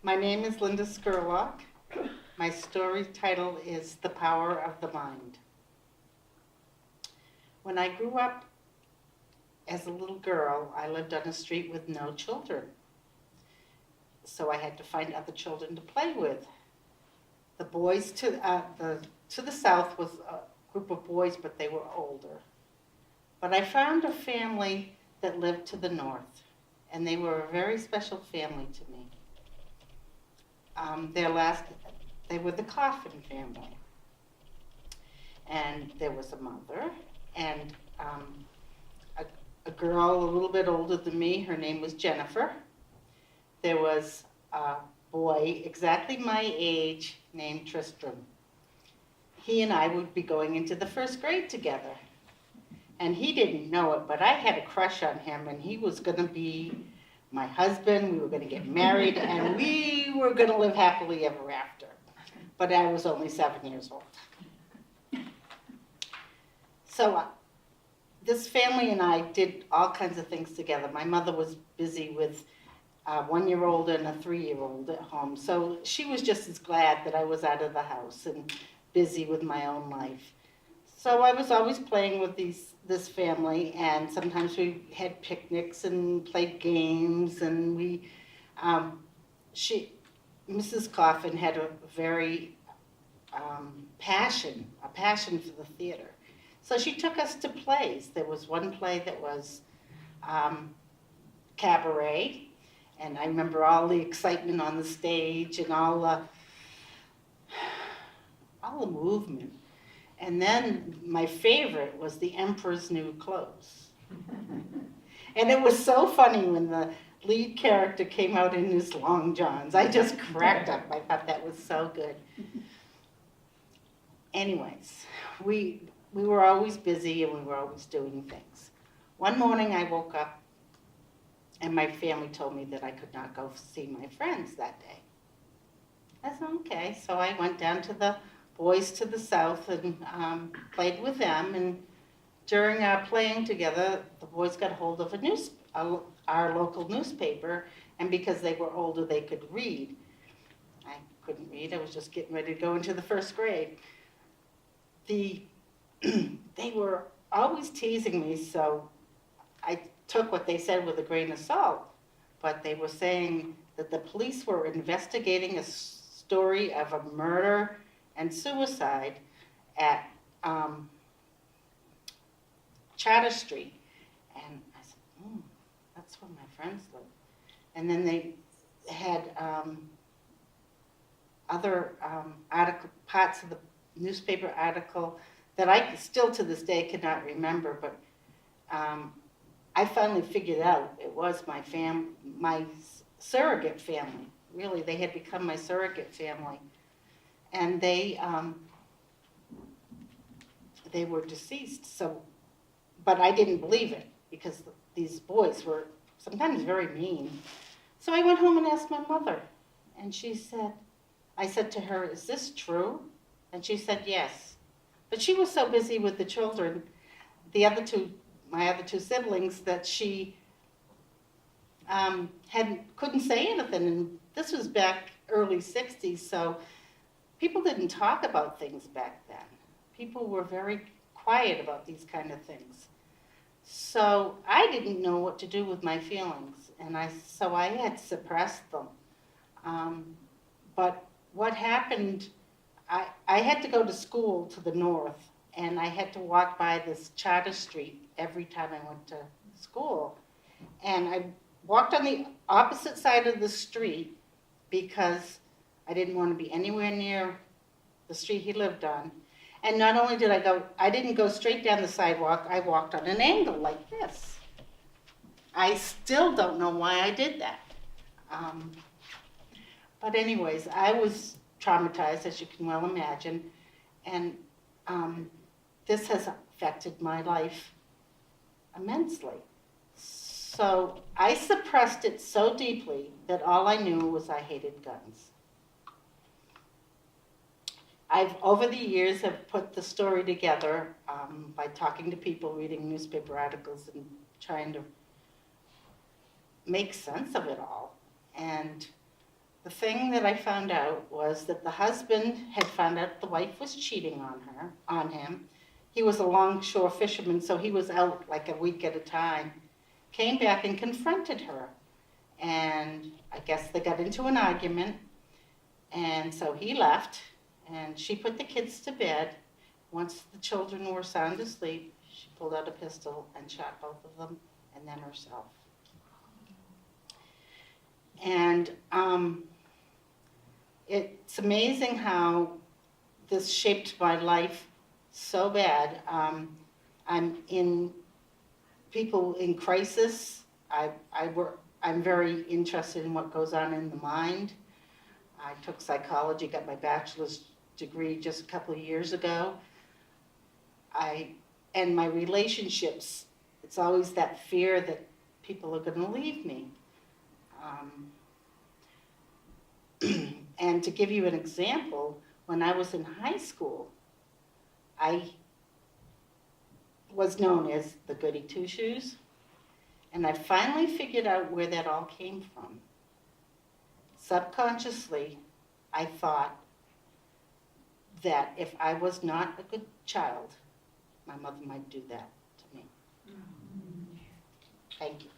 My name is Lynda Scurlock. My story title is The Power of the Mind. When I grew up as a little girl, I lived on a street with no children. So I had to find other children to play with. The boys to the south was a group of boys, but they were older. But I found a family that lived to the north, and they were a very special family to me. They were the Coffin family. And there was a mother and a girl a little bit older than me. Her name was Jennifer. There was a boy exactly my age named Tristram. He and I would be going into the first grade together. And he didn't know it, but I had a crush on him, and he was going to be my husband. We were going to get married, and we were going to live happily ever after. But I was only 7 years old. So this family and I did all kinds of things together. My mother was busy with a 1-year-old and a 3-year-old at home. So she was just as glad that I was out of the house and busy with my own life. So I was always playing with this family, and sometimes we had picnics and played games, and Mrs. Coffin had a very passion for the theater. So she took us to plays. There was one play that was cabaret, and I remember all the excitement on the stage and all the movement. And then my favorite was The Emperor's New Clothes. And it was so funny when the lead character came out in his long johns. I just cracked up. I thought that was so good. Anyways, we were always busy and we were always doing things. One morning I woke up and my family told me that I could not go see my friends that day. I said, okay. So I went down to the boys to the south and played with them. And during our playing together, the boys got hold of our local newspaper, and because they were older, they could read. I couldn't read. I was just getting ready to go into the first grade. They were always teasing me, so I took what they said with a grain of salt. But they were saying that the police were investigating a story of a murder and suicide at Charter Street. And I said, that's where my friends live. And then they had other parts of the newspaper article that I still to this day cannot remember, but I finally figured out it was my surrogate family. Really, they had become my surrogate family. And they were deceased. So, but I didn't believe it because these boys were sometimes very mean. So I went home and asked my mother, and I said to her, "Is this true?" And she said yes. But she was so busy with the children, my other two siblings, that she couldn't say anything. And this was back early '60s, so people didn't talk about things back then. People were very quiet about these kind of things. So I didn't know what to do with my feelings, and so I had suppressed them. But what happened, I had to go to school to the north, and I had to walk by this Charter Street every time I went to school. And I walked on the opposite side of the street because I didn't want to be anywhere near the street he lived on. And not only did I didn't go straight down the sidewalk, I walked on an angle like this. I still don't know why I did that. But anyways, I was traumatized, as you can well imagine, and this has affected my life immensely. So I suppressed it so deeply that all I knew was I hated guns. Over the years, have put the story together by talking to people, reading newspaper articles, and trying to make sense of it all. And the thing that I found out was that the husband had found out the wife was cheating on him. He was a longshore fisherman, so he was out like a week at a time. Came back and confronted her. And I guess they got into an argument. And so he left, and she put the kids to bed. Once the children were sound asleep, she pulled out a pistol and shot both of them, and then herself. And it's amazing how this shaped my life so bad. I'm in people in crisis. I'm very interested in what goes on in the mind. I took psychology, got my bachelor's degree just a couple of years ago. And my relationships, it's always that fear that people are going to leave me. And to give you an example, when I was in high school, I was known as the goody two-shoes, and I finally figured out where that all came from. Subconsciously, I thought that if I was not a good child, my mother might do that to me. Thank you.